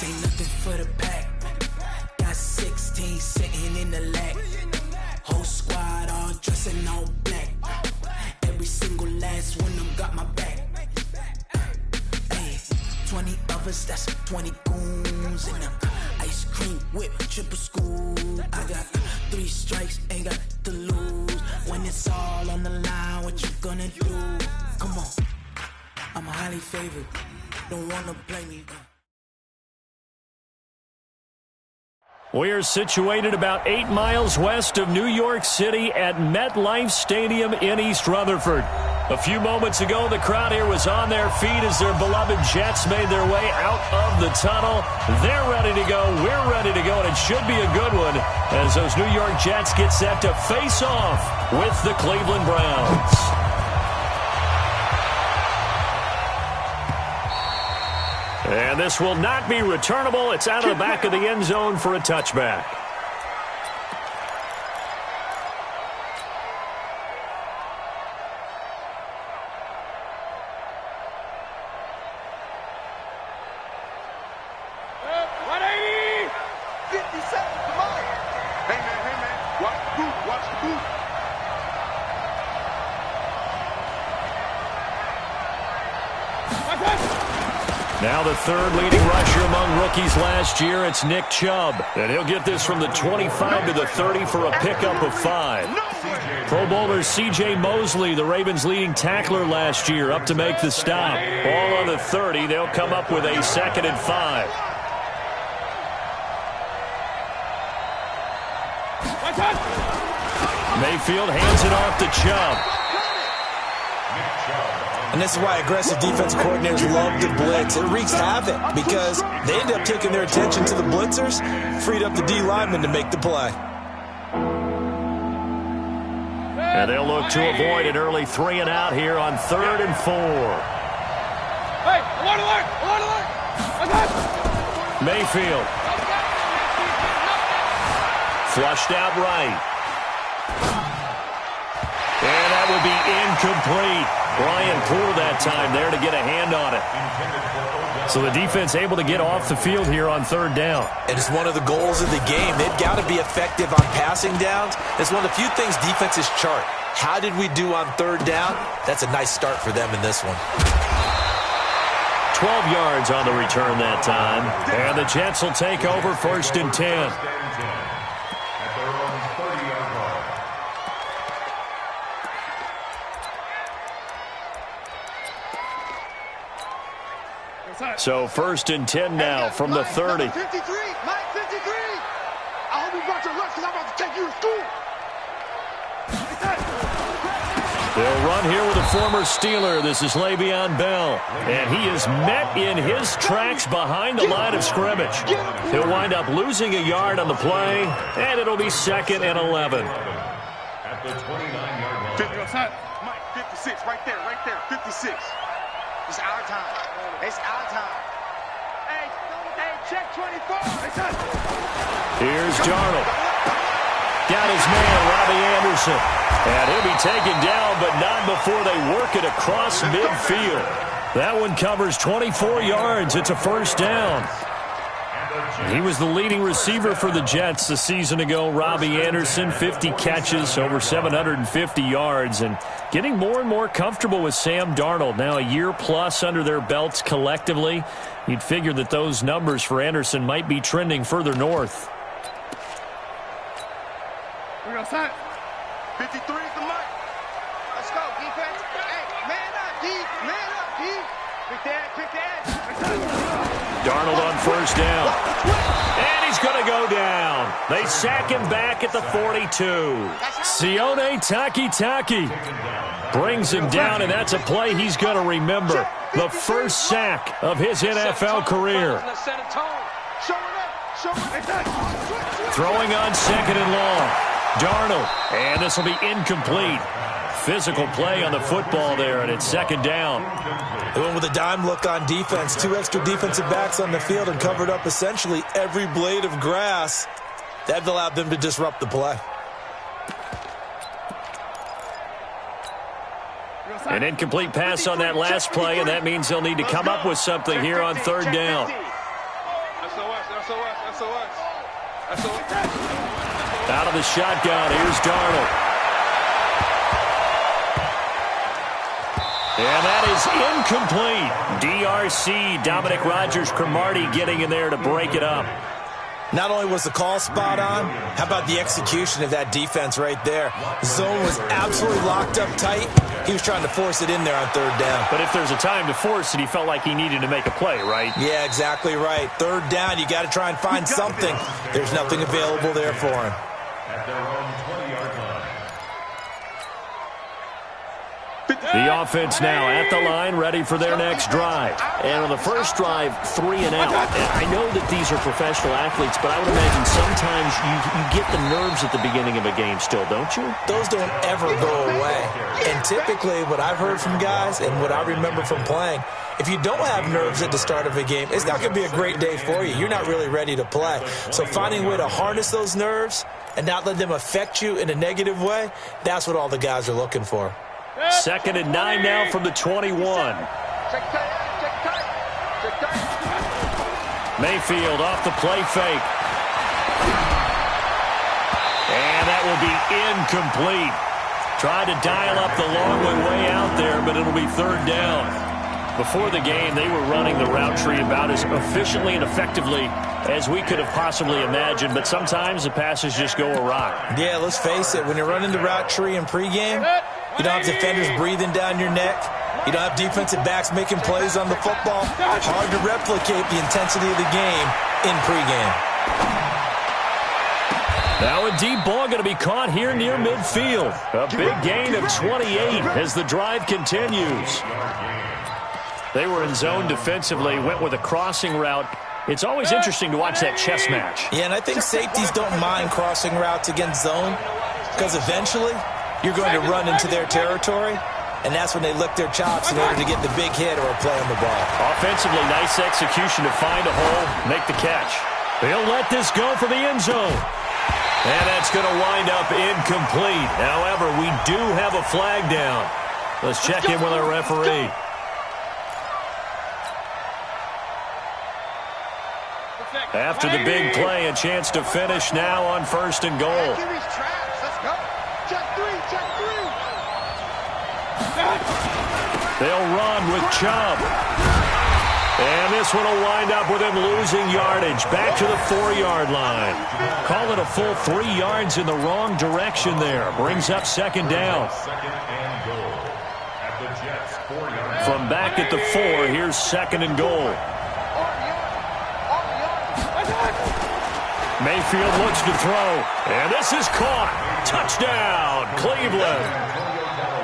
ain't nothing for the pack. Got 16 sitting in the lap. Whole squad all dressing all black. Every single last one of them got my back. Hey, 20 of us, that's 20 goons in them. Ice cream whip, triple scoop. I got 3 strikes, ain't got to lose. When it's all on the line, what you gonna do? Come on, I'm highly favored. Don't wanna blame me. We are situated about 8 miles west of New York City at MetLife Stadium in East Rutherford. A few moments ago, the crowd here was on their feet as their beloved Jets made their way out of the tunnel. They're ready to go. We're ready to go, and it should be a good one as those New York Jets get set to face off with the Cleveland Browns. And this will not be returnable. It's out of the back of the end zone for a touchback. Now the third leading rusher among rookies last year, it's Nick Chubb. And he'll get this from the 25 to the 30 for a pickup of 5. Pro Bowler C.J. Mosley, the Ravens' leading tackler last year, up to make the stop. Ball on the 30. They'll come up with a 2nd and 5. Mayfield hands it off to Chubb. And this is why aggressive defense coordinators love to blitz. It wreaks havoc because they end up taking their attention to the blitzers, freed up the D lineman to make the play. And they'll look to avoid an early 3 and out here on 3rd and 4. Hey, alert! Mayfield. Flushed out right. And that will be incomplete. Brian Poole that time there to get a hand on it. So the defense able to get off the field here on 3rd down. It is one of the goals of the game. They've got to be effective on passing downs. It's one of the few things defenses chart. How did we do on 3rd down? That's a nice start for them in this one. 12 yards on the return that time. And the Jets will take over 1st and 10. So 1st and 10 now from the 30. 53, Mike 53. I hope you brought your lunch because I'm about to take you to school. They'll run here with a former Steeler. This is Le'Veon Bell. And he is met in his tracks behind the line of scrimmage. He'll wind up losing a yard on the play, and it'll be 2nd and 11. At the 29-yard line. Mike 56, right there, 56. It's our time. It's our time. Hey, check 24. Here's Darnold. Got his man, Robbie Anderson. And he'll be taken down, but not before they work it across midfield. That one covers 24 yards. It's a 1st down. He was the leading receiver for the Jets a season ago. Robbie Anderson, 50 catches, over 750 yards, and getting more and more comfortable with Sam Darnold. Now a year plus under their belts collectively. You'd figure that those numbers for Anderson might be trending further north. We're going to set. 53 is the mark. Let's go, defense. Hey, man up, D. Man up, D. Quick that. Darnold on 1st down. And he's going to go down. They sack him back at the 42. Sione Takitaki brings him down, and that's a play he's going to remember. The first sack of his NFL career. Throwing on 2nd and long. Darnold, and this will be incomplete. Physical play on the football there, and it's 2nd down. They went with a dime look on defense. 2 extra defensive backs on the field and covered up essentially every blade of grass. That allowed them to disrupt the play. An incomplete pass on that last play, and that means they'll need to come up with something here on 3rd down. Out of the shotgun, here's Darnold. And that is incomplete. DRC, Dominic Rodgers-Cromartie getting in there to break it up. Not only was the call spot on, how about the execution of that defense right there? The zone was absolutely locked up tight. He was trying to force it in there on third down. But if there's a time to force it, he felt like he needed to make a play, right? Yeah, exactly right. Third down, you got to try and find something. There's nothing available there for him. At their own 20-yard line. The offense now at the line, ready for their next drive. And on the first drive, 3 and out. And I know that these are professional athletes, but I would imagine sometimes you get the nerves at the beginning of a game still, don't you? Those don't ever go away. And typically what I've heard from guys and what I remember from playing, if you don't have nerves at the start of a game, it's not going to be a great day for you. You're not really ready to play. So finding a way to harness those nerves and not let them affect you in a negative way, that's what all the guys are looking for. 2nd and 9 now from the 21. Mayfield off the play fake. And that will be incomplete. Tried to dial up the long way out there, but it'll be 3rd down. Before the game, they were running the route tree about as efficiently and effectively as we could have possibly imagined, but sometimes the passes just go awry. Yeah, let's face it, when you're running the route tree in pregame, you don't have defenders breathing down your neck. You don't have defensive backs making plays on the football. Hard to replicate the intensity of the game in pregame. Now a deep ball going to be caught here near midfield. A big gain of 28 as the drive continues. They were in zone defensively, went with a crossing route. It's always interesting to watch that chess match. Yeah, and I think safeties don't mind crossing routes against zone because eventually you're going to run into their territory, and that's when they lick their chops in order to get the big hit or a play on the ball. Offensively, nice execution to find a hole, make the catch. They'll let this go for the end zone. And that's going to wind up incomplete. However, we do have a flag down. Let's check in with our referee. After the big play, a chance to finish now on 1st and goal. They'll run with Chubb. And this one will wind up with him losing yardage. Back to the 4-yard line. Call it a full 3 yards in the wrong direction there. Brings up 2nd down. From back at the 4, here's 2nd and goal. Mayfield looks to throw. And this is caught. Touchdown, Cleveland.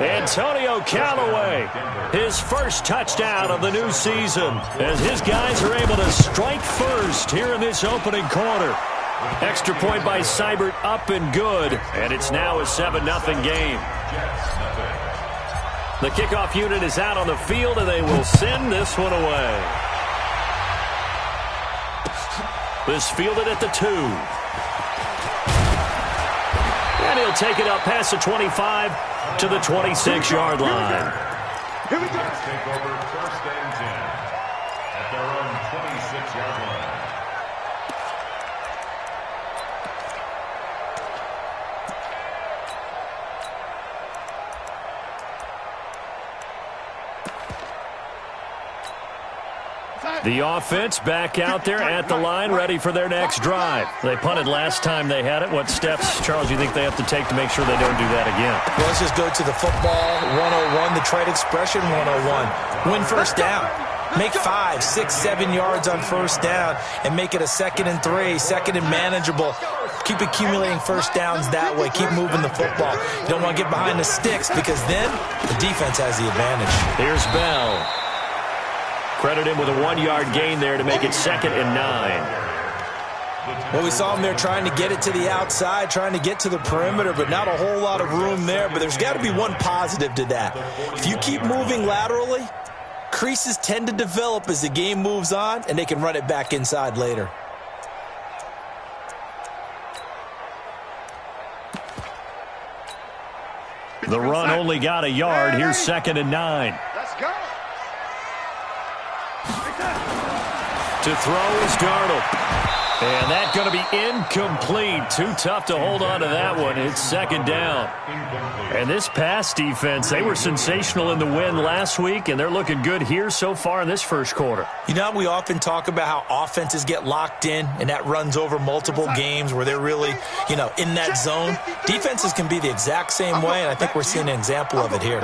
Antonio Callaway, his first touchdown of the new season, as his guys are able to strike first here in this opening quarter. Extra point by Seibert, up and good, and it's now a 7-0 game. The kickoff unit is out on the field, and they will send this one away. This fielded at the 2. And he'll take it up past the 25 to the 26-yard line. Here we go. Take over 1st and 10 at their own 26-yard line. The offense back out there at the line, ready for their next drive. They punted last time they had it. What steps, Charles, do you think they have to take to make sure they don't do that again? Well, let's just go to the football 101, the trade expression 101. Win 1st down. Make 5, 6, 7 yards on 1st down and make it a 2nd and 3, 2nd and manageable. Keep accumulating 1st downs that way. Keep moving the football. You don't want to get behind the sticks because then the defense has the advantage. Here's Bell. Credit him with a 1-yard gain there to make it 2nd and 9. Well, we saw him there trying to get it to the outside, trying to get to the perimeter, but not a whole lot of room there. But there's got to be one positive to that. If you keep moving laterally, creases tend to develop as the game moves on, and they can run it back inside later. The run only got a yard. Here's 2nd and 9. Let's go. To throw is Darnold. And that's going to be incomplete. Too tough to hold on to that one. It's second down. And this pass defense, they were sensational in the win last week, and they're looking good here so far in this first quarter. You know, we often talk about how offenses get locked in, and that runs over multiple games where they're really, in that zone. Defenses can be the exact same way, and I think we're seeing an example of it here.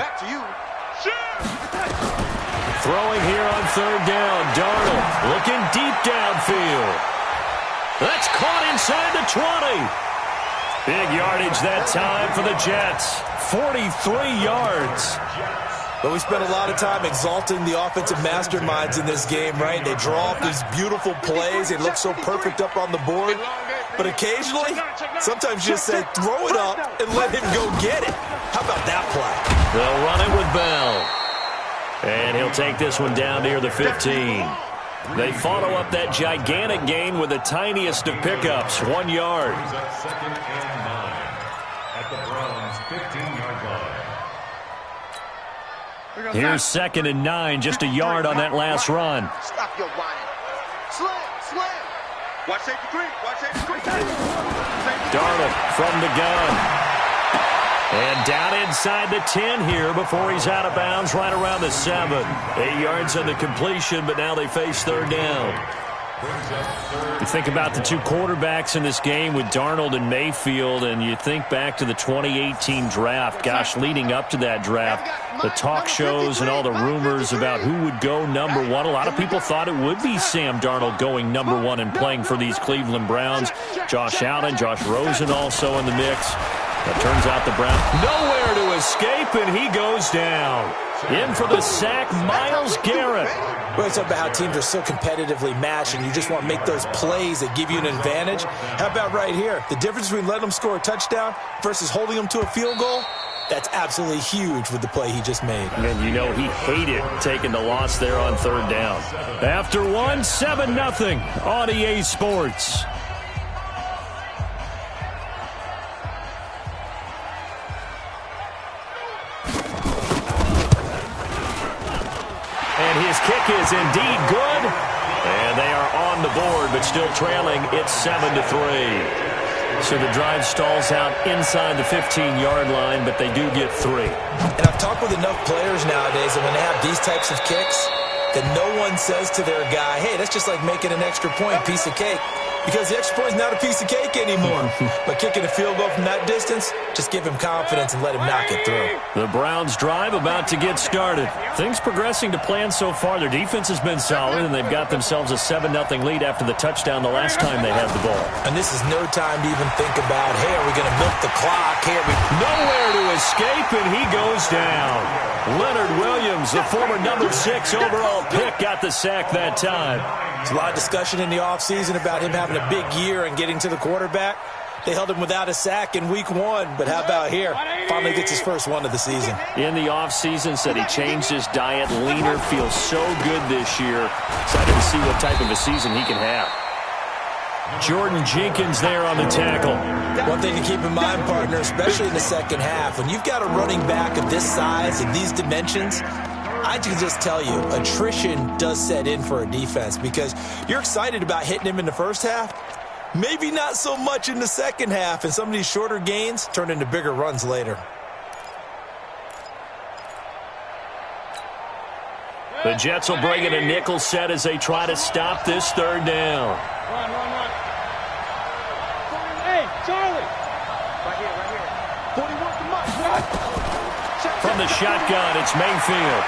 Throwing here on third down. Darnold looking deep downfield. That's caught inside the 20. Big yardage that time for the Jets. 43 yards. But we spent a lot of time exalting the offensive masterminds in this game, right? They draw up these beautiful plays. They look so perfect up on the board. But occasionally, sometimes you just say, throw it up and let him go get it. How about that play? They'll run it with Bell. And he'll take this one down near the 15. They follow up that gigantic gain with the tiniest of pickups, 1 yard. Second and 9 at the Browns' 15-yard line. Here's second and 9, just a yard on that last run. Stop your whining. Slam. Watch safety 3. Watch safety 3. Darnold from the gun. And down inside the 10 here before he's out of bounds right around the 7. 8 yards on the completion, but now they face third down. You think about the two quarterbacks in this game with Darnold and Mayfield, and you think back to the 2018 draft. Gosh, leading up to that draft, the talk shows and all the rumors about who would go number 1. A lot of people thought it would be Sam Darnold going number 1 and playing for these Cleveland Browns. Josh Allen, Josh Rosen also in the mix. It turns out the Browns nowhere to escape, and he goes down. In for the sack, Myles Garrett. Well, it's about how teams are so competitively matched, and you just want to make those plays that give you an advantage. How about right here? The difference between letting them score a touchdown versus holding them to a field goal, that's absolutely huge with the play he just made. And you know he hated taking the loss there on third down. After one, 7-0 on EA Sports. His kick is indeed good, and they are on the board, but still trailing. It's 7-3. So the drive stalls out inside the 15-yard line, but they do get 3. And I've talked with enough players nowadays that when they have these types of kicks, that no one says to their guy, hey, that's just like making an extra point, piece of cake. Because the extra point is not a piece of cake anymore. But kicking a field goal from that distance, just give him confidence and let him knock it through. The Browns drive about to get started. Things progressing to plan so far. Their defense has been solid, and they've got themselves a 7-0 lead after the touchdown the last time they had the ball. And this is no time to even think about, hey, are we going to milk the clock? Hey, nowhere to escape, and he goes down. Leonard Williams, the former number 6 overall pick, got the sack that time. There's a lot of discussion in the offseason about him having a big year and getting to the quarterback. They held him without a sack in week 1, but how about here? Finally gets his first one of the season. In the offseason, said he changed his diet, leaner, feels so good this year. Excited to see what type of a season he can have. Jordan Jenkins there on the tackle. One thing to keep in mind, partner, especially in the second half, when you've got a running back of this size and these dimensions, I can just tell you, attrition does set in for a defense because you're excited about hitting him in the first half. Maybe not so much in the second half, and some of these shorter gains turn into bigger runs later. The Jets will bring in a nickel set as they try to stop this third down. Run. Hey, Charlie. Right here. 41 to Mike. From the shotgun, it's Mayfield.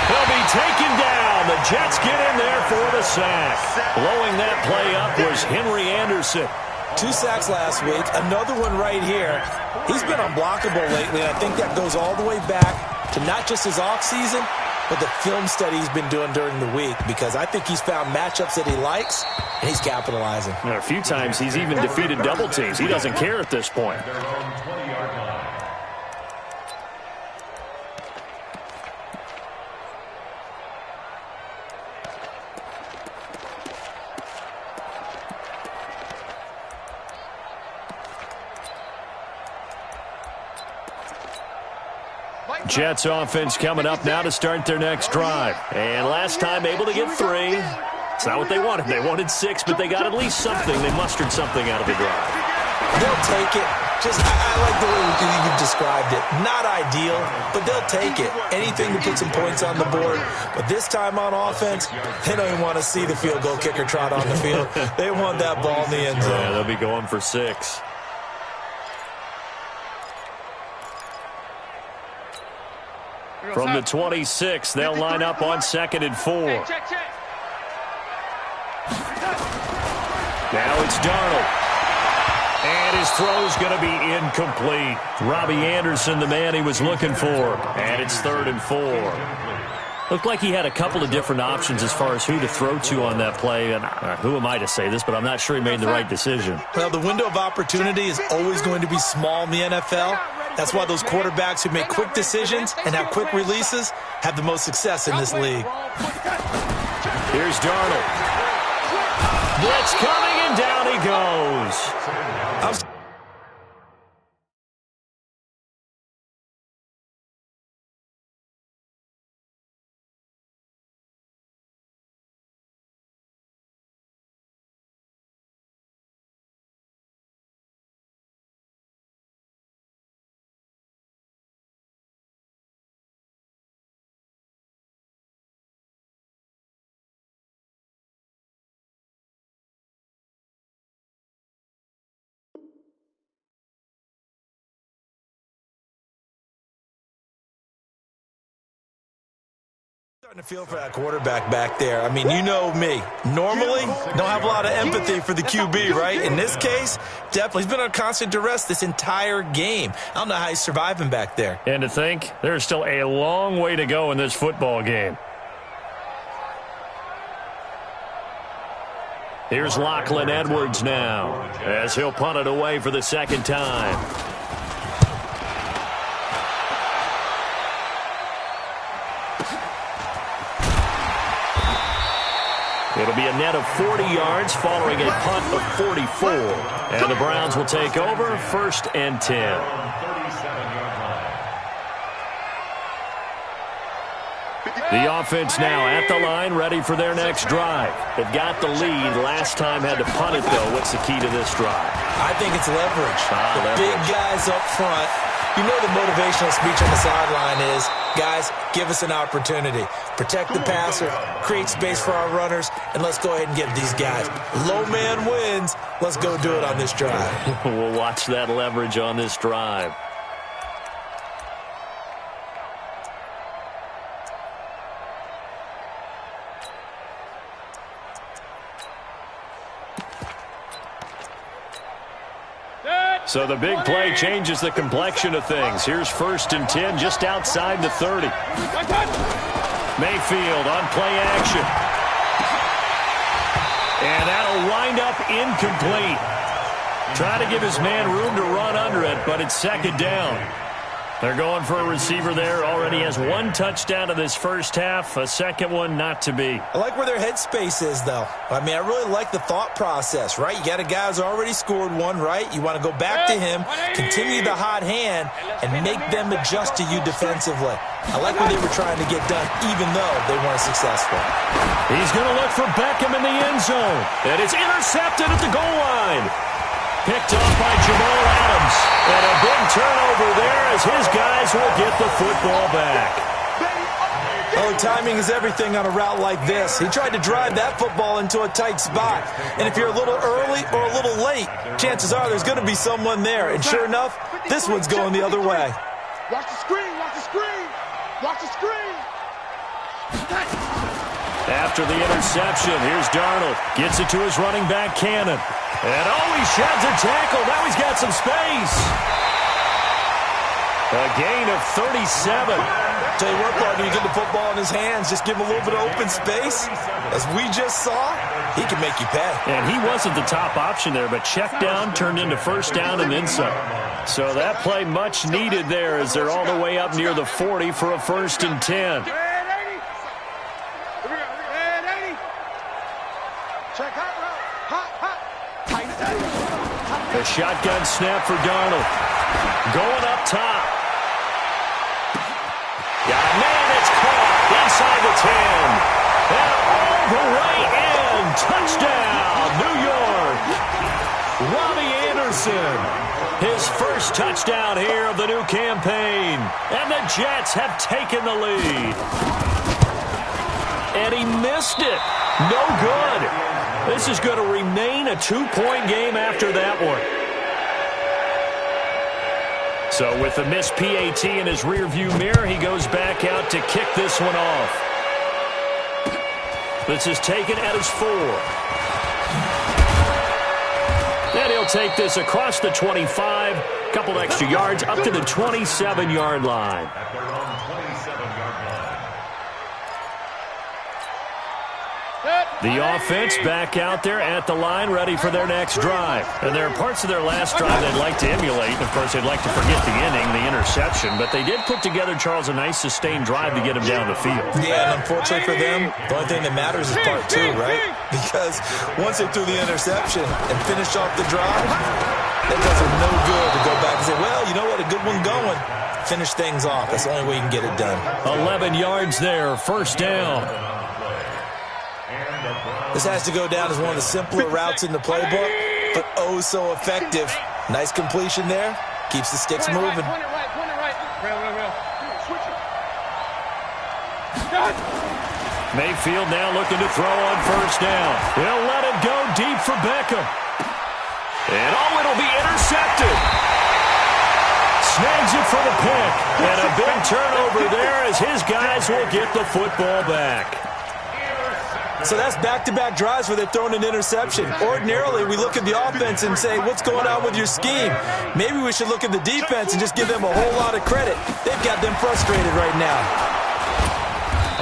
He'll be taken down. The Jets get in there for the sack. Blowing that play up was Henry Anderson. 2 sacks last week, another one right here. He's been unblockable lately, and I think that goes all the way back to not just his offseason, but the film study he's been doing during the week, because I think he's found matchups that he likes, and he's capitalizing. A few times he's even defeated double teams. He doesn't care at this point. Jets offense coming up now to start their next drive. And last time able to get 3. It's not what they wanted. They wanted 6, but they got at least something. They mustered something out of the drive. They'll take it. I like the way you've described it. Not ideal, but they'll take it. Anything to put some points on the board. But this time on offense, they don't even want to see the field goal kicker trot on the field. They want that ball in the end zone. Yeah, they'll be going for 6. From the 26, they'll line up on 2nd and 4. Now it's Darnold. And his throw's going to be incomplete. Robbie Anderson, the man he was looking for. And it's 3rd and 4. Looked like he had a couple of different options as far as who to throw to on that play. And who am I to say this, but I'm not sure he made the right decision. Well, the window of opportunity is always going to be small in the NFL. That's why those quarterbacks who make quick decisions and have quick releases have the most success in this league. Here's Darnold. Blitz coming, and down he goes. Starting to feel for that quarterback back there. I mean, you know me. Normally, don't have a lot of empathy for the QB, right? In this case, definitely. He's been on constant duress this entire game. I don't know how he's surviving back there. And to think, there's still a long way to go in this football game. Here's Lachlan Edwards now, as he'll punt it away for the 2nd time. It'll be a net of 40 yards following a punt of 44. And the Browns will take over 1st and 10. The offense now at the line, ready for their next drive. They've got the lead. Last time had to punt it, though. What's the key to this drive? I think it's leverage. Leverage. Big guys up front. You know the motivational speech on the sideline is, guys, give us an opportunity. Protect the passer, create space for our runners, and let's go ahead and get these guys. Low man wins. Let's go do it on this drive. We'll watch that leverage on this drive. So the big play changes the complexion of things. Here's 1st and 10 just outside the 30. Mayfield on play action. And that'll wind up incomplete. Trying to give his man room to run under it, but it's 2nd down. They're going for a receiver there. Already has 1 touchdown in this first half. A 2nd one not to be. I like where their headspace is, though. I mean, I really like the thought process, right? You got a guy who's already scored 1, right? You want to go back to him, continue the hot hand, and make them adjust to you defensively. I like what they were trying to get done, even though they weren't successful. He's going to look for Beckham in the end zone. And it's intercepted at the goal line. Picked off by Jamal Adams. And a big turnover there as his guys will get the football back. Oh, timing is everything on a route like this. He tried to drive that football into a tight spot. And if you're a little early or a little late, chances are there's going to be someone there. And sure enough, this one's going the other way. Watch the screen, watch the screen, watch the screen. After the interception, here's Darnold. Gets it to his running back, Cannon. And he sheds a tackle. Now he's got some space. A gain of 37. Tell you what, partner, you get the football in his hands, just give him a little bit of open space. As we just saw, he can make you pay. And he wasn't the top option there, but check down turned into 1st down and then some. So that play much needed there as they're all the way up near the 40 for a 1st and 10. A shotgun snap for Darnold. Going up top. Yeah, man, it's caught inside the 10. And all the way in. Touchdown, New York. Robbie Anderson, his first touchdown here of the new campaign. And the Jets have taken the lead. And he missed it. No good. This is going to remain a 2-point game after that one. So with the missed PAT in his rearview mirror, he goes back out to kick this one off. This is taken at his 4. And he'll take this across the 25, a couple extra yards, up to the 27-yard line. The offense back out there at the line, ready for their next drive. And there are parts of their last drive they'd like to emulate. Of course, they'd like to forget the ending, the interception. But they did put together, Charles, a nice sustained drive to get him down the field. Yeah, and unfortunately for them, the only thing that matters is part 2, right? Because once they threw the interception and finished off the drive, it does them no good to go back and say, well, you know what, a good one going. Finish things off. That's the only way you can get it done. 11 yards there, first down. This has to go down as one of the simpler routes in the playbook, but oh so effective. Nice completion there. Keeps the sticks moving. Point it right. Real. Switch it. Mayfield now looking to throw on first down. He'll let it go deep for Beckham. And it'll be intercepted. Snags it for the pick. And a big turnover there as his guys will get the football back. So that's back-to-back drives where they're throwing an interception. Ordinarily, we look at the offense and say, what's going on with your scheme? Maybe we should look at the defense and just give them a whole lot of credit. They've got them frustrated right now.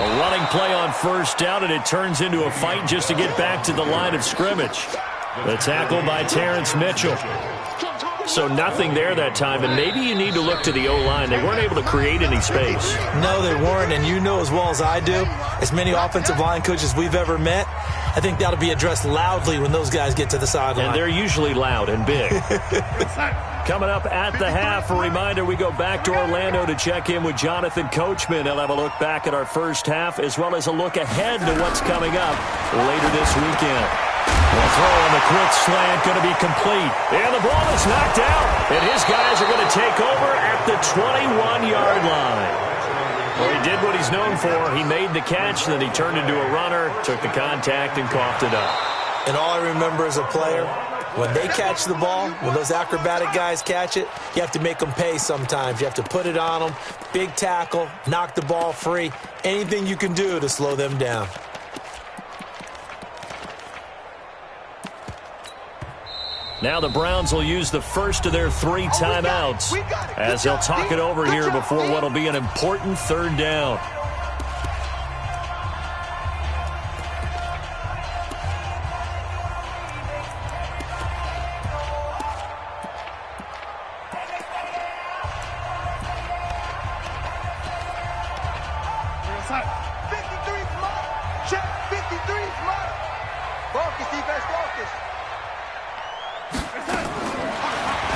A running play on first down, and it turns into a fight just to get back to the line of scrimmage. The tackle by Terrence Mitchell. So nothing there that time, and maybe you need to look to the O-line. They weren't able to create any space. No, they weren't, and you know as well as I do, as many offensive line coaches we've ever met, I think that'll be addressed loudly when those guys get to the sideline. And they're usually loud and big. Coming up at the half, a reminder, we go back to Orlando to check in with Jonathan Coachman. He'll have a look back at our first half, as well as a look ahead to what's coming up later this weekend. The throw on the quick slant going to be complete. And the ball is knocked out. And his guys are going to take over at the 21-yard line. Well, he did what he's known for. He made the catch, then he turned into a runner, took the contact, and coughed it up. And all I remember as a player, when they catch the ball, when those acrobatic guys catch it, you have to make them pay sometimes. You have to put it on them, big tackle, knock the ball free, anything you can do to slow them down. Now the Browns will use the first of their 3 timeouts as they'll talk it over here before what will be an important third down.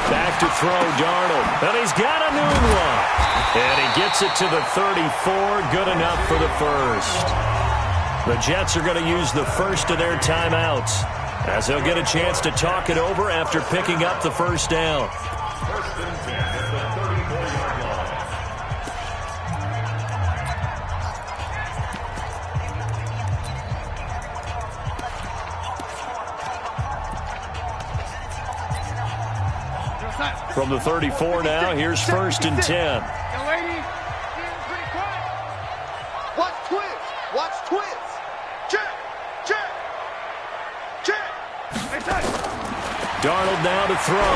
Back to throw, Darnold. And he's got a new one. And he gets it to the 34. Good enough for the first. The Jets are going to use the first of their timeouts as they'll get a chance to talk it over after picking up the first down. First and 10 at the 34-yard line. From the 34 now, here's first and 10. Young lady, pretty quiet. Watch twins. Check. Darnold now to throw.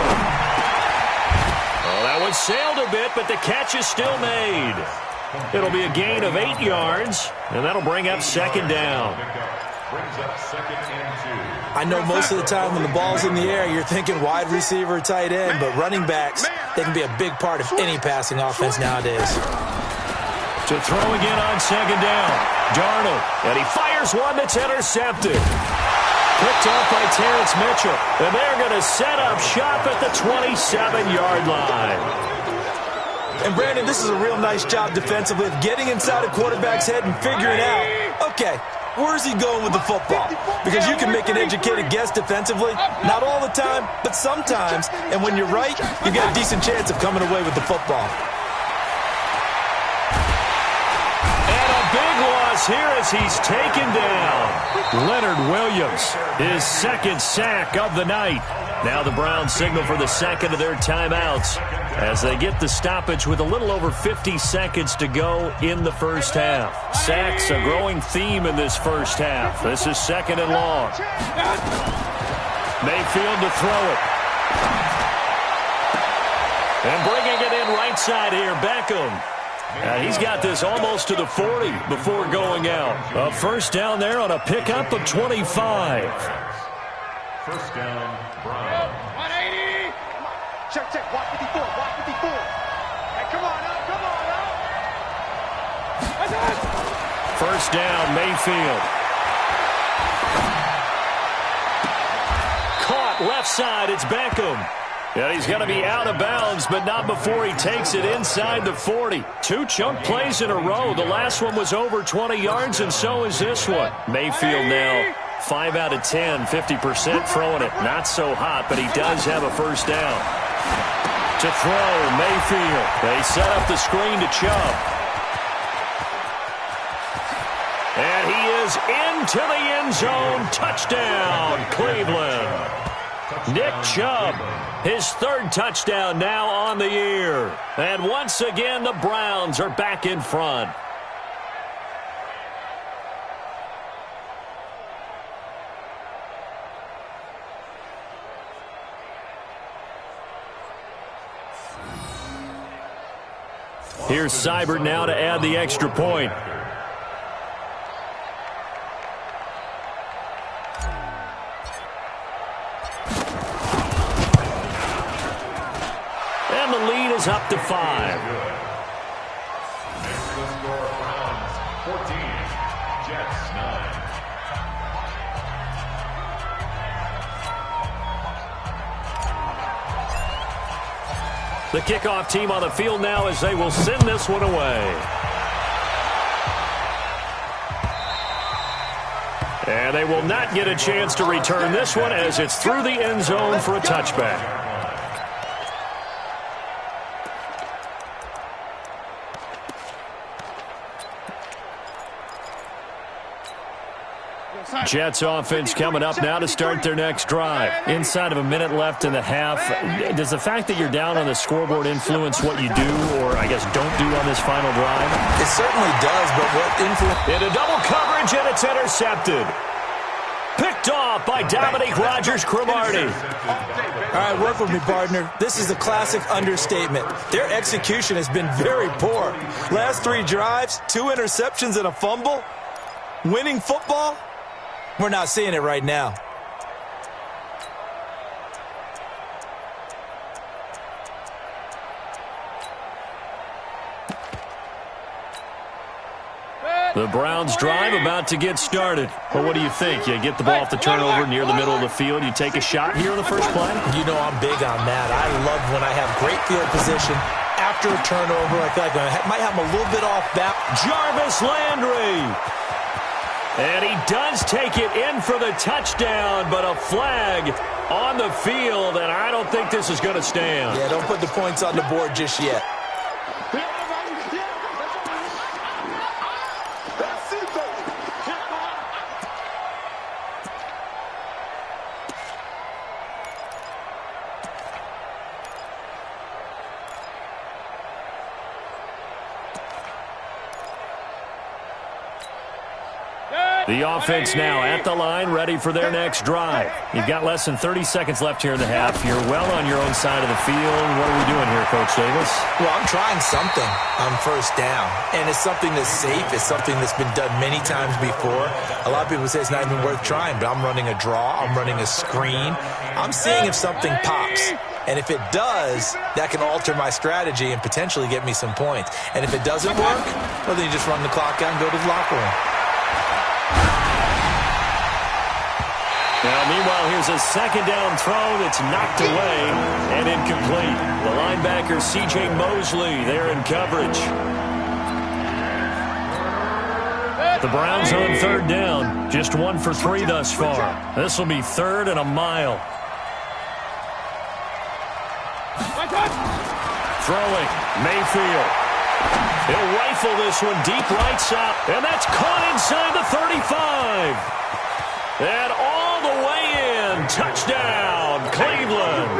Oh, that one sailed a bit, but the catch is still made. It'll be a gain of 8 yards, and that'll bring up second down. Brings up second and 2. I know most of the time when the ball's in the air, you're thinking wide receiver, tight end, but running backs, they can be a big part of any passing offense nowadays. To throw again on second down. Darnold, and he fires one that's intercepted. Picked off by Terrence Mitchell, and they're going to set up shop at the 27-yard line. And, Brandon, this is a real nice job defensively of getting inside a quarterback's head and figuring out, okay, where's he going with the football? Because you can make an educated guess defensively. Not all the time, but sometimes. And when you're right, you got a decent chance of coming away with the football. And a big loss here as he's taken down. Leonard Williams, his second sack of the night. Now the Browns signal for the second of their timeouts as they get the stoppage with a little over 50 seconds to go in the first half. Sacks, a growing theme in this first half. This is second and long. Mayfield to throw it. And bringing it in right side here, Beckham. He's got this almost to the 40 before going out. A first down there on a pickup of 25. First down, Browns. 180. Check. Watch 54. Watch 54. Hey, come on now. First down, Mayfield. Caught left side. It's Beckham. Yeah, he's going to be out of bounds, but not before he takes it inside the 40. 2 chunk plays in a row. The last one was over 20 yards, and so is this one. Mayfield now 5 out of 10, 50% throwing it. Not so hot, but he does have a first down. To throw, Mayfield. They set up the screen to Chubb. And he is into the end zone. Touchdown, Cleveland. Nick Chubb, his third touchdown now on the year. And once again, the Browns are back in front. Here's Seibert now to add the extra point. And the lead is up to 5. Next to the score, Browns 14, Jets 9. The kickoff team on the field now as they will send this one away. And they will not get a chance to return this one as it's through the end zone for a touchback. Jets offense coming up now to start their next drive. Inside of a minute left in the half. Does the fact that you're down on the scoreboard influence what you do, or I guess don't do on this final drive? It certainly does, but what influence? Into double coverage, and it's intercepted. Picked off by Dominique Rodgers-Cromartie. All right, work with me, partner. This is a classic understatement. Their execution has been very poor. Last 3 drives, 2 interceptions and a fumble. Winning football? We're not seeing it right now. The Browns drive about to get started. Well, what do you think? You get the ball off the turnover near the middle of the field. You take a shot here in the first play? You know I'm big on that. I love when I have great field position. After a turnover, I feel like I might have them a little bit off back. Jarvis Landry. And he does take it in for the touchdown, but a flag on the field, and I don't think this is going to stand. Yeah, don't put the points on the board just yet. The offense now at the line, ready for their next drive. You've got less than 30 seconds left here in the half. You're well on your own side of the field. What are we doing here, Coach Davis? Well, I'm trying something on first down, and it's something that's safe. It's something that's been done many times before. A lot of people say it's not even worth trying, but I'm running a draw. I'm running a screen. I'm seeing if something pops. And if it does, that can alter my strategy and potentially get me some points. And if it doesn't work, well, then you just run the clock out and go to the locker room. Now, meanwhile, here's a second down throw that's knocked away and incomplete. The linebacker, C.J. Mosley, there in coverage. The Browns on third down. Just 1 for 3 thus far. This will be 3rd and a mile. Throwing, Mayfield. He'll rifle this one deep right side, and that's caught inside the 35. And all the way in. Touchdown, Cleveland.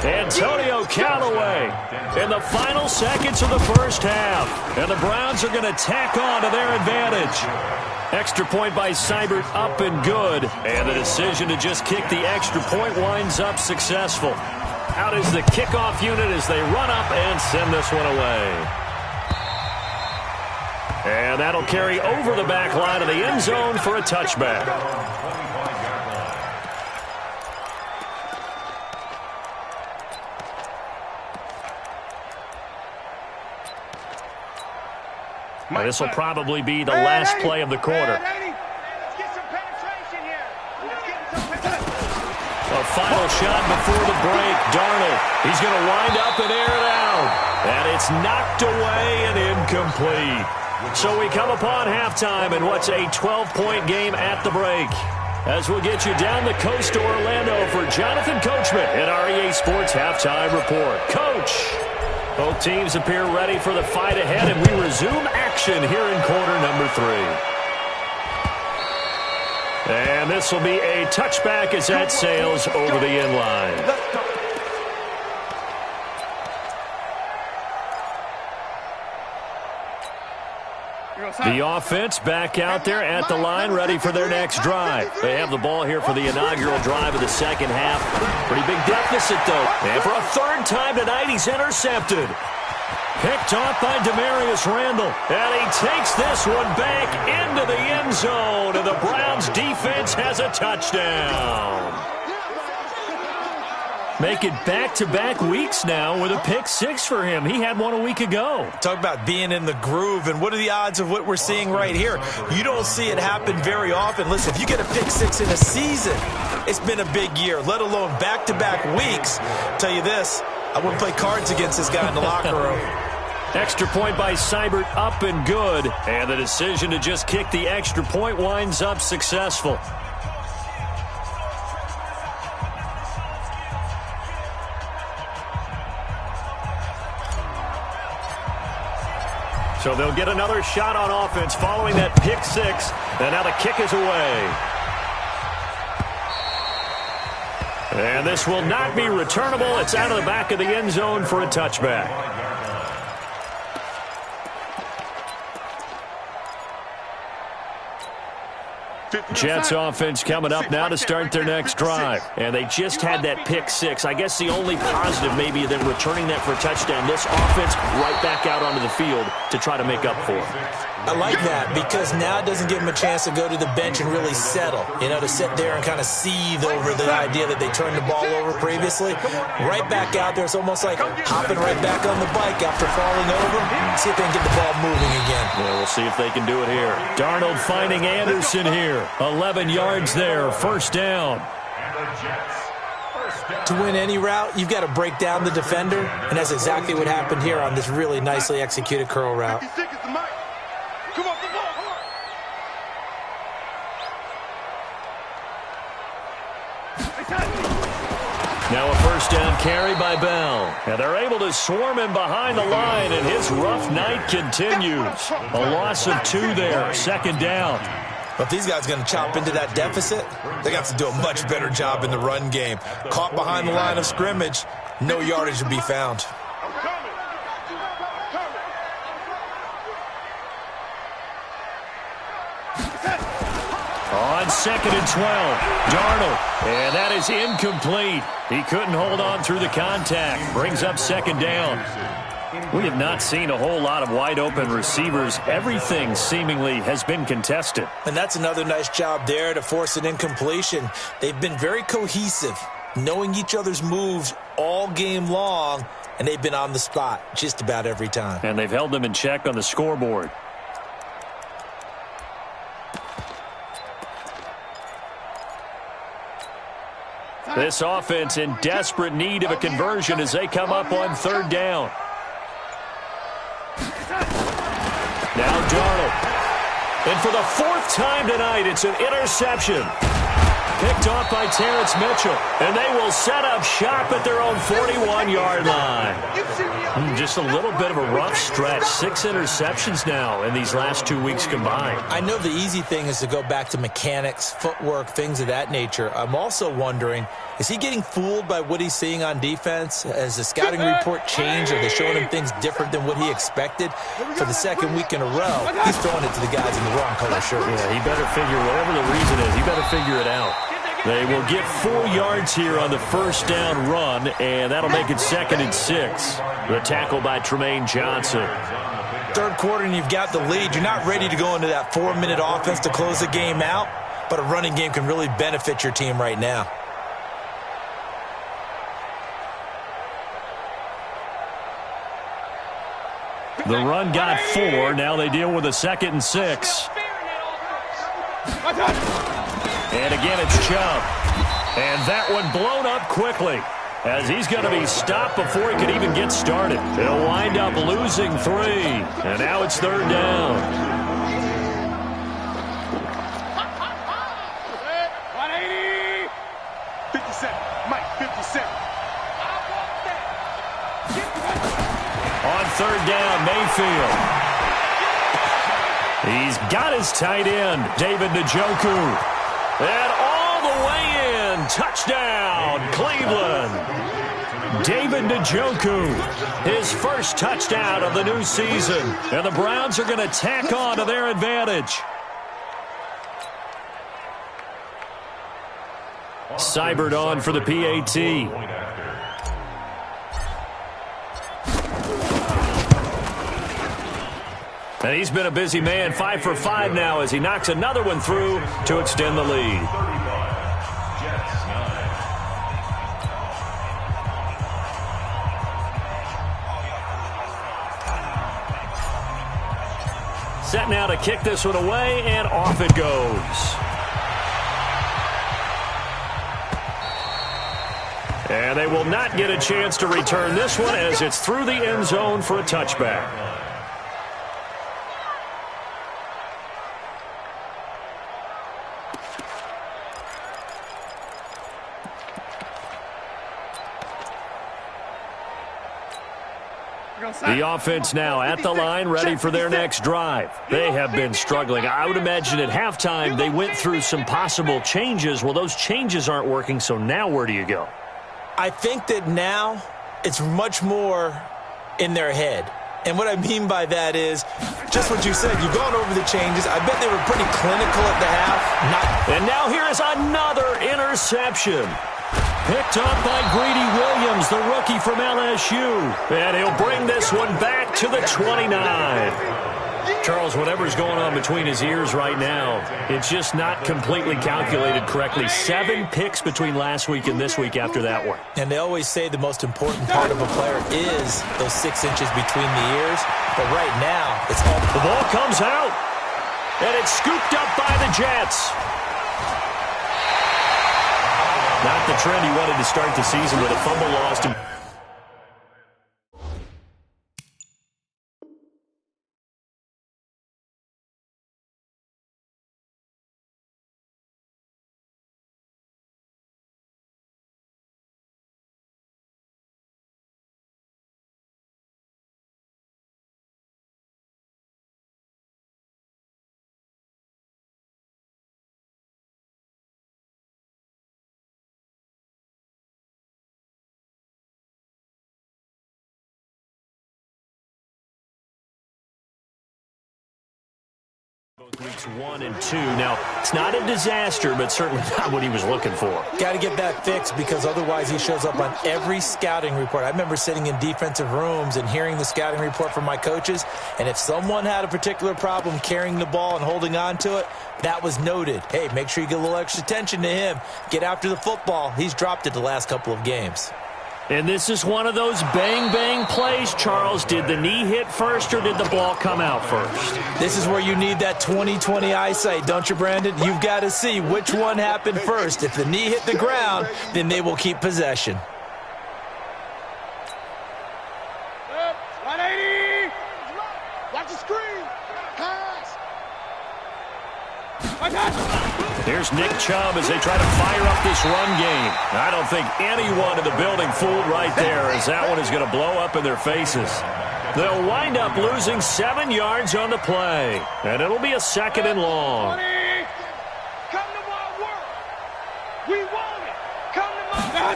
Antonio Callaway in the final seconds of the first half. And the Browns are going to tack on to their advantage. Extra point by Seibert, up and good. And the decision to just kick the extra point winds up successful. Out is the kickoff unit as they run up and send this one away. And that'll carry over the back line of the end zone for a touchback. Now, this will probably be the last play of the quarter. Let's get some penetration here. Let's get some penetration. A final shot before the break. Darnold. He's going to wind up and air it out. And it's knocked away and incomplete. So we come upon halftime in what's a 12-point game at the break. As we'll get you down the coast to Orlando for Jonathan Coachman at our EA Sports Halftime Report. Coach, both teams appear ready for the fight ahead, and we resume action here in quarter number 3. And this will be a touchback as that sails over the end line. The offense back out there at the line, ready for their next drive. They have the ball here for the inaugural drive of the second half. Pretty big deficit, though. And for a third time tonight, he's intercepted. Picked off by Demarius Randall. And he takes this one back into the end zone. And the Browns defense has a touchdown. Make it back-to-back weeks now with a pick-6 for him. He had one a week ago. Talk about being in the groove, and what are the odds of what we're seeing right here? You don't see it happen very often. Listen, if you get a pick-6 in a season, it's been a big year, let alone back-to-back weeks. I'll tell you this, I wouldn't play cards against this guy in the locker room. Extra point by Seibert, up and good. And the decision to just kick the extra point winds up successful. So they'll get another shot on offense following that pick-6. And now the kick is away. And this will not be returnable. It's out of the back of the end zone for a touchback. Jets offense coming up now to start their next drive. And they just had that pick-6. I guess the only positive maybe than returning that for a touchdown, this offense right back out onto the field to try to make up for it. I like that because now it doesn't give them a chance to go to the bench and really settle, to sit there and kind of seethe over the idea that they turned the ball over previously. Right back out there, it's almost like hopping right back on the bike after falling over. See if they can get the ball moving again. Yeah, we'll see if they can do it here. Darnold finding Anderson here. 11 yards there, first down. To win any route, you've got to break down the defender, and that's exactly what happened here on this really nicely executed curl route. Come on, come on. Now a first down carry by Bell. And they're able to swarm him behind the line, and his rough night continues. A loss of 2 there, second down. But if these guys are going to chop into that deficit, they got to do a much better job in the run game. Caught behind the line of scrimmage, no yardage to be found. On 2nd and 12, Darnold. And that is incomplete. He couldn't hold on through the contact. Brings up second down. We have not seen a whole lot of wide-open receivers. Everything seemingly has been contested. And that's another nice job there to force an incompletion. They've been very cohesive, knowing each other's moves all game long, and they've been on the spot just about every time. And they've held them in check on the scoreboard. This offense in desperate need of a conversion as they come up on third down. Now Darnold. And for the fourth time tonight, it's an interception. Picked off by Terrence Mitchell. And they will set up shop at their own 41-yard line. Just a little bit of a rough stretch. 6 interceptions now in these last 2 weeks combined. I know the easy thing is to go back to mechanics, footwork, things of that nature. I'm also wondering, is he getting fooled by what he's seeing on defense? Has the scouting report changed? Are they showing him things different than what he expected? For the second week in a row, he's throwing it to the guys in the wrong color shirt. Yeah, he better figure, whatever the reason is, he better figure it out. They will get 4 yards here on the first down run, and that'll make it 2nd and 6. The tackle by Tremaine Johnson. Third quarter and you've got the lead. You're not ready to go into that 4-minute offense to close the game out, but a running game can really benefit your team right now. The run got 4. Now they deal with a 2nd and 6. And again, it's Chubb. And that one blown up quickly as he's going to be stopped before he can even get started. He'll wind up losing 3. And now it's third down. 180. 57. Mike, 57. On third down, Mayfield. He's got his tight end, David Njoku. And all the way in, touchdown, Cleveland. David Njoku, his first touchdown of the new season. And the Browns are going to tack on to their advantage. Seibert on for the PAT. And he's been a busy man, 5 for 5 now as he knocks another one through to extend the lead. Set now to kick this one away, and off it goes. And they will not get a chance to return this one as it's through the end zone for a touchback. The offense now at the line, ready for their next drive. They have been struggling. I would imagine at halftime they went through some possible changes. Well, those changes aren't working, so now where do you go? I think that now it's much more in their head. And what I mean by that is just what you said. You've gone over the changes. I bet they were pretty clinical at the half. And now here is another interception. Picked up by Greedy Williams, the rookie from LSU. And he'll bring this one back to the 29. Charles, whatever's going on between his ears right now, it's just not completely calculated correctly. 7 picks between last week and this week after that one. And they always say the most important part of a player is those 6 inches between the ears. But right now, it's all... The ball comes out, and it's scooped up by the Jets. Not the trend he wanted to start the season with a fumble lost. Weeks 1 and 2. Now, it's not a disaster, but certainly not what he was looking for. Got to get that fixed because otherwise he shows up on every scouting report. I remember sitting in defensive rooms and hearing the scouting report from my coaches, and if someone had a particular problem carrying the ball and holding on to it, that was noted. Hey, make sure you get a little extra attention to him. Get after the football. He's dropped it the last couple of games. And this is one of those bang-bang plays, Charles. Did the knee hit first or did the ball come out first? This is where you need that 20/20 eyesight, don't you, Brandon? You've got to see which one happened first. If the knee hit the ground, then they will keep possession. 180. Watch the screen. Pass. Here's Nick Chubb as they try to fire up this run game. I don't think anyone in the building fooled right there, as that one is going to blow up in their faces. They'll wind up losing 7 yards on the play, and it'll be a 2nd and long. Come to my work. We want it. Come to my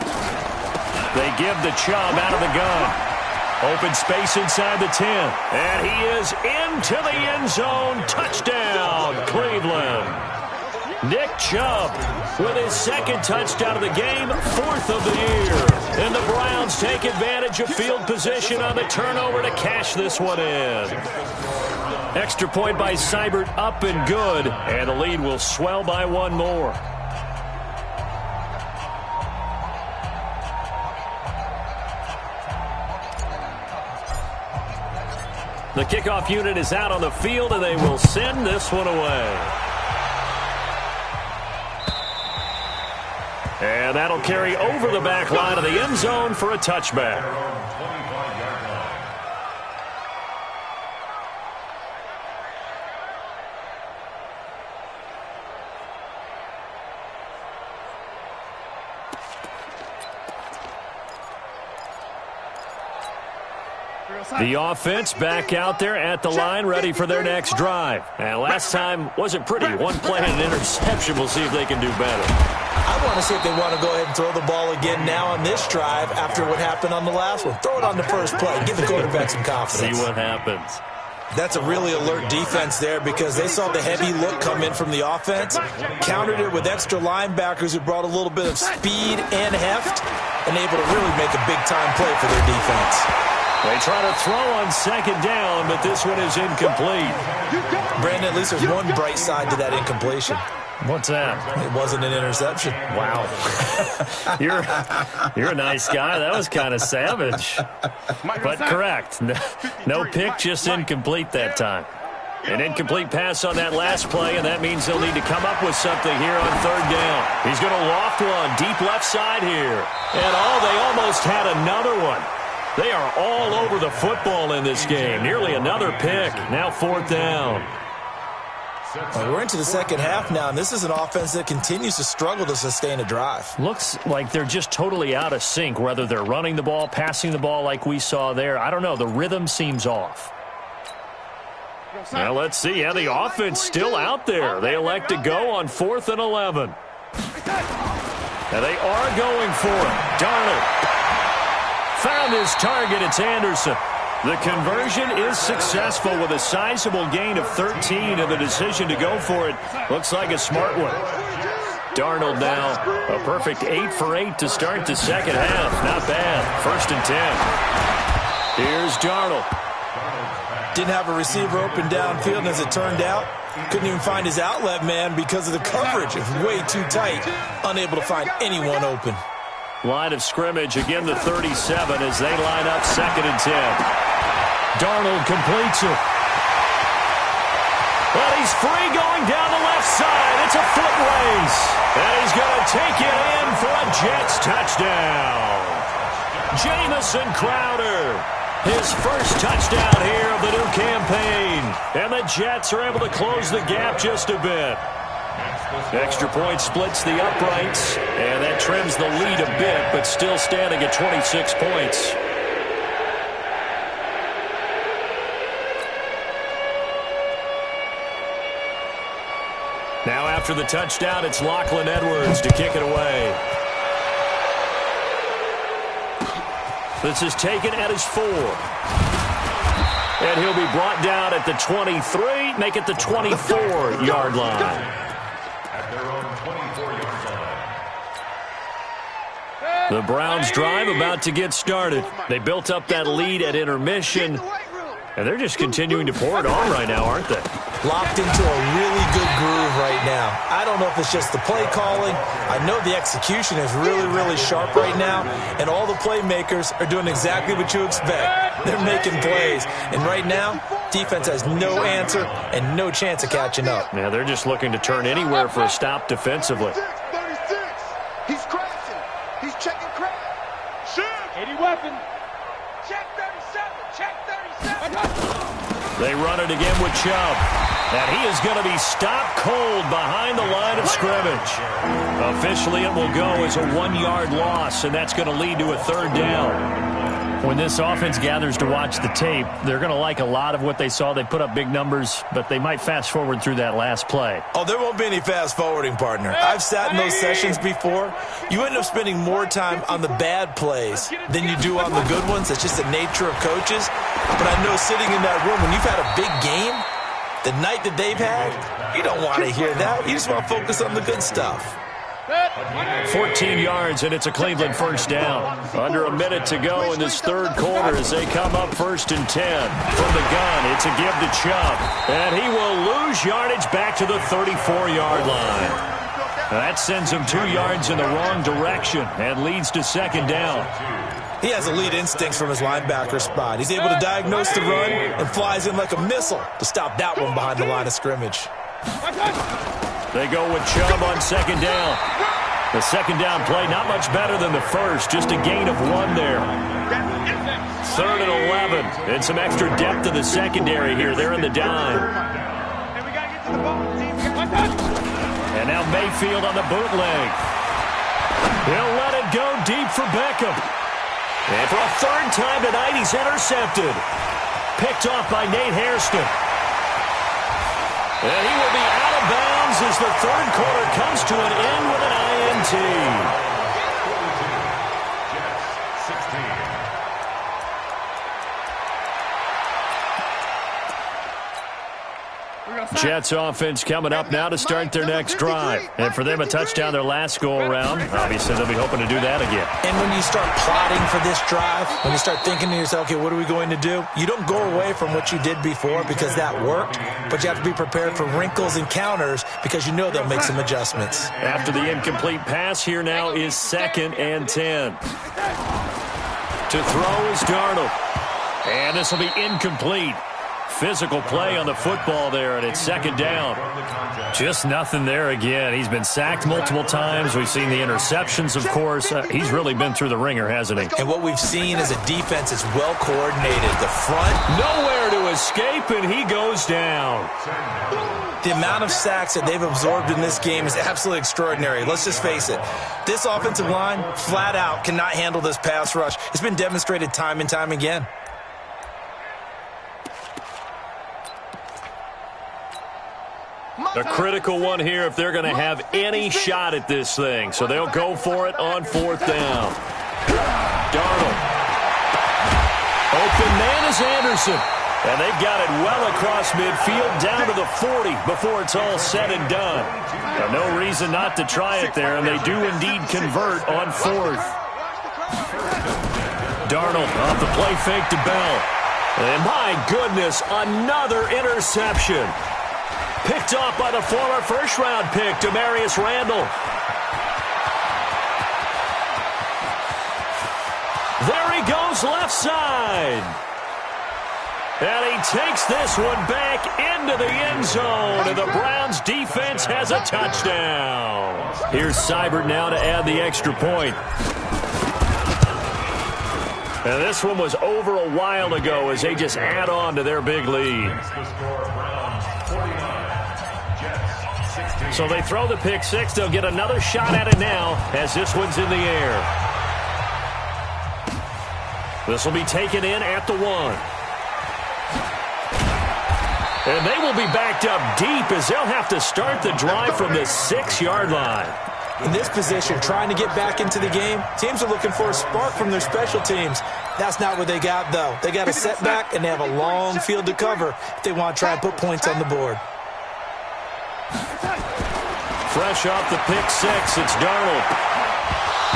They give the Chubb out of the gun. Open space inside the 10, and he is into the end zone. Touchdown, Cleveland. Nick Chubb with his 2nd touchdown of the game, 4th of the year. And the Browns take advantage of field position on the turnover to cash this one in. Extra point by Seibert, up and good, and the lead will swell by 1 more. The kickoff unit is out on the field, and they will send this one away. And that'll carry over the back line of the end zone for a touchback. The offense back out there at the line, ready for their next drive. And last time wasn't pretty. 1 play and an interception. We'll see if they can do better. I want to see if they want to go ahead and throw the ball again now on this drive after what happened on the last one. Throw it on the first play. Give the quarterback some confidence. See what happens. That's a really alert defense there because they saw the heavy look come in from the offense, countered it with extra linebackers who brought a little bit of speed and heft, and able to really make a big-time play for their defense. They try to throw on 2nd down, but this one is incomplete. Brandon, at least there's one bright side to that incompletion. What's that? It wasn't an interception. Wow. You're a nice guy. That was kind of savage. But correct. No pick, just incomplete that time. An incomplete pass on that last play, and that means they'll need to come up with something here on 3rd down. He's going to loft one deep left side here. And they almost had another one. They are all over the football in this game. Nearly another pick. Now 4th down. Well, we're into the 2nd half now, and this is an offense that continues to struggle to sustain a drive. Looks like they're just totally out of sync, whether they're running the ball, passing the ball like we saw there. I don't know. The rhythm seems off. Now let's see. Yeah, the offense still out there. They elect to go on 4th and 11. Now they are going for it. Darnold found his target. It's Anderson. The conversion is successful with a sizable gain of 13, and the decision to go for it looks like a smart one. Darnold now a perfect 8 for 8 to start the 2nd half. Not bad. 1st and 10. Here's Darnold. Didn't have a receiver open downfield, and as it turned out, couldn't even find his outlet man because of the coverage. It was way too tight. Unable to find anyone open. Line of scrimmage, again the 37 as they line up 2nd and 10. Darnold completes it. Well, he's free going down the left side. It's a foot race. And he's going to take it in for a Jets touchdown. Jamison Crowder, his first touchdown here of the new campaign. And the Jets are able to close the gap just a bit. Extra point splits the uprights, and that trims the lead a bit, but still standing at 26 points. Now after the touchdown, it's Lachlan Edwards to kick it away. This is taken at his 4. And he'll be brought down at the 23, make it the 24-yard line. The Browns drive about to get started. They built up that lead at intermission, and they're just continuing to pour it on right now, aren't they? locked into a really good groove right now. I don't know if it's just the play calling. I know the execution is really, really sharp right now, and all the playmakers are doing exactly what you expect. They're making plays, and right now, defense has no answer and no chance of catching up. Yeah, they're just looking to turn anywhere for a stop defensively. 36. He's crashing. He's checking crash. Shoot. 80 weapon. Check 37. Check 37. They run it again with Chubb. And he is going to be stopped cold behind the line of scrimmage. Officially, it will go as a 1-yard loss, and that's going to lead to a third down. When this offense gathers to watch the tape, they're going to like a lot of what they saw. They put up big numbers, but they might fast forward through that last play. Oh, there won't be any fast forwarding, partner. I've sat in those sessions before. You end up spending more time on the bad plays than you do on the good ones. That's just the nature of coaches. But I know sitting in that room, when you've had a big game, the night that they've had, you don't want to hear that. You just want to focus on the good stuff. 14 yards, and it's a Cleveland first down. Under a minute to go in this third quarter as they come up 1st and 10. From the gun, it's a give to Chubb. And he will lose yardage back to the 34-yard line. That sends him 2 yards in the wrong direction and leads to second down. He has elite instincts from his linebacker spot. He's able to diagnose the run and flies in like a missile to stop that one behind the line of scrimmage. They go with Chubb on second down. The second down play, not much better than the first, just a gain of 1 there. 3rd and 11, and some extra depth to the secondary here. They're in the dime. And now Mayfield on the bootleg. He'll let it go deep for Beckham. And for a third time tonight, he's intercepted. Picked off by Nate Hairston. And he will be out of bounds as the third quarter comes to an end with an INT. Jets offense coming up now to start their next drive. And for them, a touchdown their last go-around. Obviously, they'll be hoping to do that again. And when you start plotting for this drive, when you start thinking to yourself, okay, what are we going to do? You don't go away from what you did before because that worked, but you have to be prepared for wrinkles and counters because you know they'll make some adjustments. After the incomplete pass, here now is 2nd and 10. To throw is Darnold. And this will be incomplete. Physical play on the football there, and it's second down. Just nothing there again. He's been sacked multiple times. We've seen the interceptions, of course. He's really been through the ringer, hasn't he? And what we've seen is a defense that's well coordinated. The front, nowhere to escape, and he goes down. The amount of sacks that they've absorbed in this game is absolutely extraordinary. Let's just face it. This offensive line, flat out, cannot handle this pass rush. It's been demonstrated time and time again. A critical one here if they're going to have any shot at this thing. So they'll go for it on 4th down. Darnold. Open man is Anderson. And they've got it well across midfield down to the 40 before it's all said and done. Now, no reason not to try it there, and they do indeed convert on 4th. Darnold off the play fake to Bell. And my goodness, another interception. Picked off by the former first-round pick, Demarius Randall. There he goes left side. And he takes this one back into the end zone, and the Browns defense has a touchdown. Here's Seibert now to add the extra point. And this one was over a while ago as they just add on to their big lead. So they throw the pick six. They'll get another shot at it now as this one's in the air. This will be taken in at the 1. And they will be backed up deep as they'll have to start the drive from the 6-yard line. In this position, trying to get back into the game, teams are looking for a spark from their special teams. That's not what they got, though. They got a setback, and they have a long field to cover if they want to try and put points on the board. Fresh off the pick six, it's Darnold.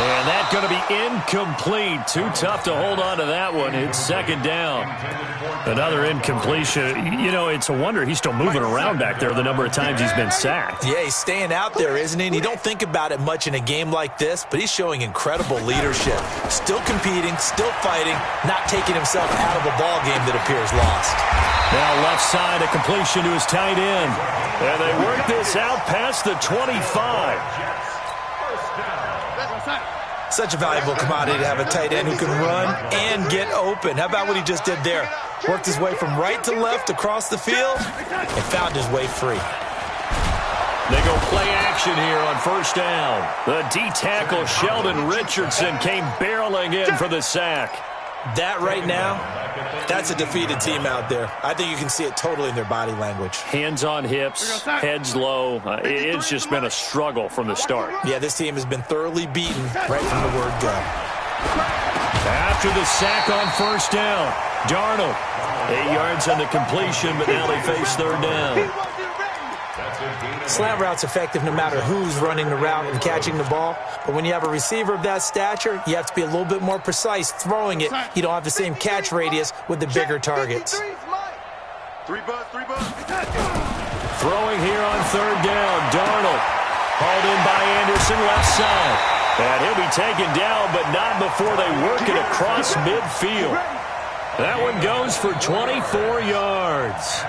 And that's going to be incomplete. Too tough to hold on to that one. It's second down. Another incompletion. You know, it's a wonder he's still moving around back there the number of times he's been sacked. Yeah, he's staying out there, isn't he? And you don't think about it much in a game like this, but he's showing incredible leadership. Still competing, still fighting, not taking himself out of a ball game that appears lost. Now left side, a completion to his tight end. And they work this out past the 25. Such a valuable commodity to have a tight end who can run and get open. How about what he just did there? Worked his way from right to left across the field and found his way free. They go play action here on first down. The D-tackle Sheldon Richardson came barreling in for the sack. That right now, that's a defeated team out there. I think you can see it totally in their body language. Hands on hips, heads low. It's just been a struggle from the start. Yeah, this team has been thoroughly beaten right from the word go. After the sack on first down, Darnold. 8 yards on the completion, but now they face third down. Slant route's effective no matter who's running the route and catching the ball. But when you have a receiver of that stature, you have to be a little bit more precise throwing it. You don't have the same catch radius with the bigger targets. Three buzz. Throwing here on third down, Darnold. Hauled in by Anderson, left side. And he'll be taken down, but not before they work it across midfield. That one goes for 24 yards.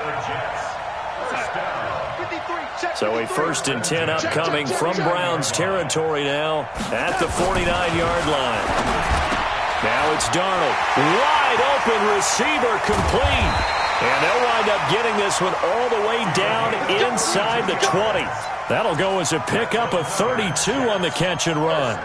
So a 1st and 10 upcoming from Browns territory now at the 49-yard line. Now it's Darnold. Wide open receiver complete. And they'll wind up getting this one all the way down inside the 20. That'll go as a pickup of 32 on the catch and run.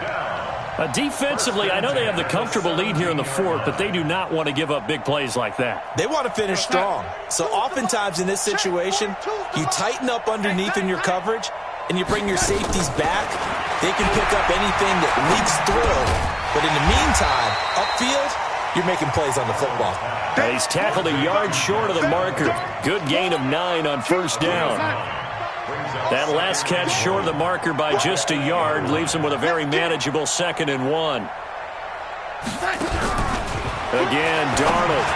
Defensively, I know they have the comfortable lead here in the fourth, but they do not want to give up big plays like that. They want to finish strong. So oftentimes in this situation, you tighten up underneath in your coverage, and you bring your safeties back. They can pick up anything that leaks through. But in the meantime, upfield, you're making plays on the football. He's tackled a yard short of the marker. Good gain of 9 on first down. That last catch short of the marker by just a yard leaves him with a very manageable 2nd and 1. Again, Darnold.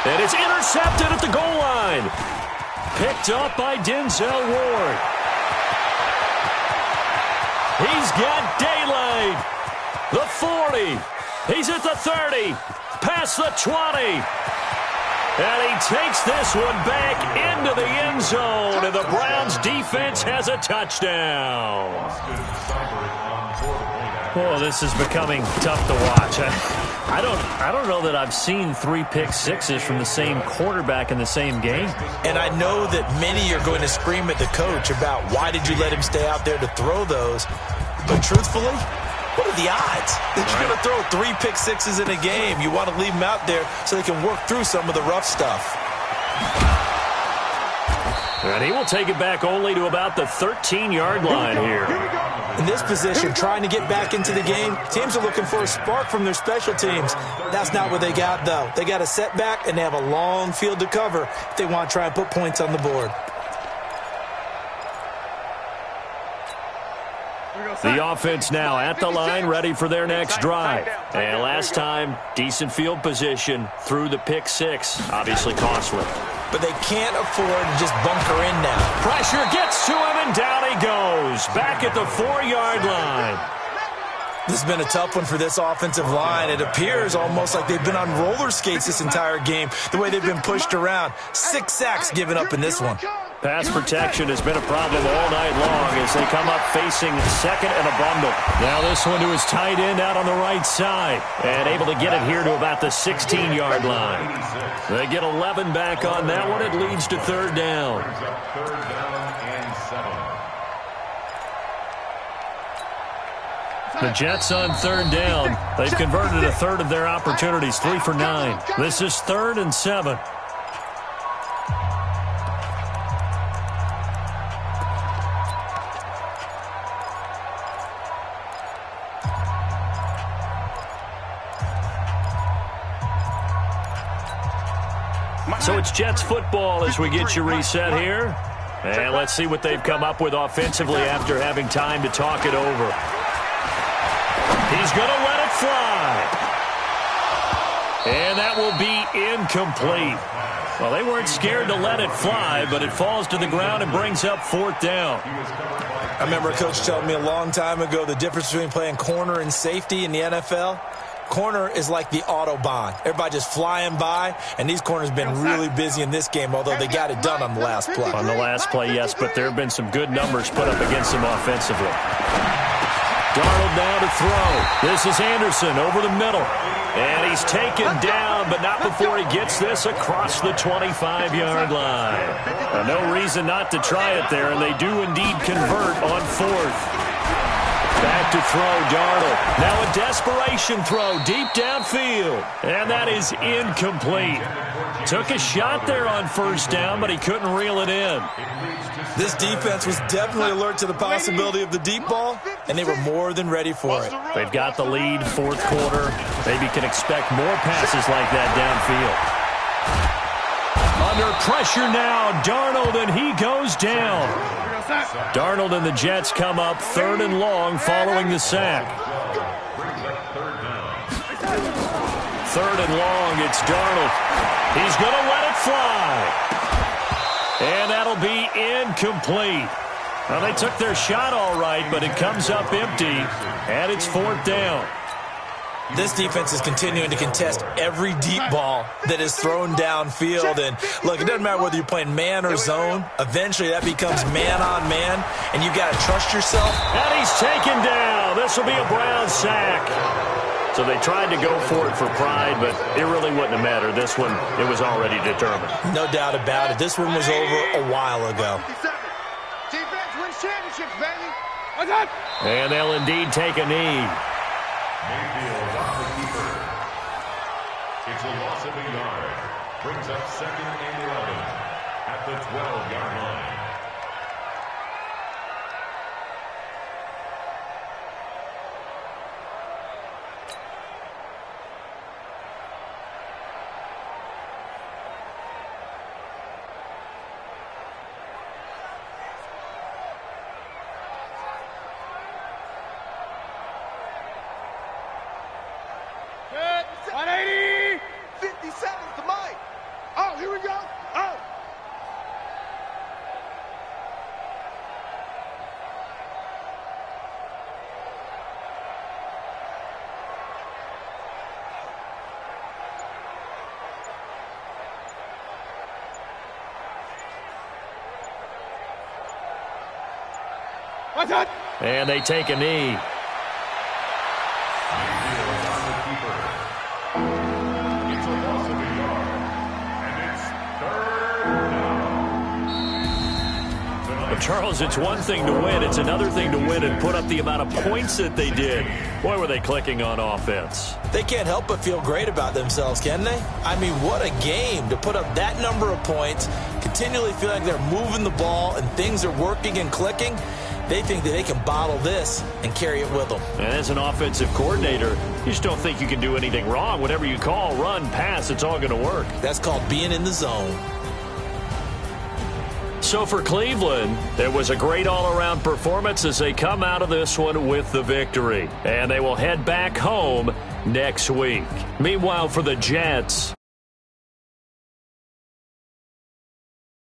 And it's intercepted at the goal line. Picked up by Denzel Ward. He's got daylight. The 40. He's at the 30. Past the 20. And he takes this one back into the end zone, and the Browns defense has a touchdown. Oh, this is becoming tough to watch. I don't know that I've seen 3 pick sixes from the same quarterback in the same game. And I know that many are going to scream at the coach about why did you let him stay out there to throw those. But truthfully, what are the odds that you're going to throw 3 pick sixes in a game? You want to leave them out there so they can work through some of the rough stuff. And he will take it back only to about the 13-yard line here. In this position, trying to get back into the game, teams are looking for a spark from their special teams. That's not what they got, though. They got a setback, and they have a long field to cover if they want to try and put points on the board. The offense now at the line, ready for their next drive. And last time, decent field position through the pick 6. Obviously costly. But they can't afford to just bunker in now. Pressure gets to him, and down he goes. Back at the 4-yard line. This has been a tough one for this offensive line. It appears almost like they've been on roller skates this entire game, the way they've been pushed around. 6 sacks given up in this one. Pass protection has been a problem all night long as they come up facing 2nd and a bundle. Now this one to his tight end out on the right side. And able to get it here to about the 16-yard line. They get 11 back on that one. It leads to 3rd down. The Jets on 3rd down. They've converted a third of their opportunities, 3 for 9. This is 3rd and 7. So it's Jets football as we get you reset here. And let's see what they've come up with offensively after having time to talk it over. He's going to let it fly. And that will be incomplete. Well, they weren't scared to let it fly, but it falls to the ground and brings up 4th down. I remember a coach telling me a long time ago the difference between playing corner and safety in the NFL. Corner is like the Autobahn. Everybody just flying by, and these corners have been really busy in this game, although they got it done on the last play. On the last play, yes, but there have been some good numbers put up against them offensively. Darnold now to throw. This is Anderson over the middle. And he's taken down, but not before he gets this across the 25-yard line. No reason not to try it there, and they do indeed convert on 4th. Back to throw, Darnold. Now a desperation throw deep downfield. And that is incomplete. Took a shot there on 1st down, but he couldn't reel it in. This defense was definitely alert to the possibility of the deep ball, and they were more than ready for it. They've got the lead, 4th quarter. Maybe can expect more passes like that downfield. Under pressure now, Darnold, and he goes down. Darnold and the Jets come up 3rd and long following the sack. 3rd and long, it's Darnold. He's going to let it fly. And that'll be incomplete. Well, they took their shot all right, but it comes up empty, and it's 4th down. This defense is continuing to contest every deep ball that is thrown downfield. And, look, it doesn't matter whether you're playing man or zone. Eventually that becomes man-on-man, and you've got to trust yourself. And he's taken down. This will be a Brown sack. So they tried to go for it for pride, but it really wouldn't have mattered. This one, it was already determined. No doubt about it. This one was over a while ago. Defense wins championships, baby. And they'll indeed take a knee. Mayfield off the keeper. It's a loss of a yard. Brings up 2nd and 11 at the 12-yard line. And they take a knee. But Charles, it's one thing to win. It's another thing to win and put up the amount of points that they did. Boy, were they clicking on offense. They can't help but feel great about themselves, can they? I mean, what a game to put up that number of points, continually feel like they're moving the ball and things are working and clicking. They think that they can bottle this and carry it with them. And as an offensive coordinator, you just don't think you can do anything wrong. Whatever you call, run, pass, it's all going to work. That's called being in the zone. So for Cleveland, it was a great all-around performance as they come out of this one with the victory. And they will head back home next week. Meanwhile, for the Jets,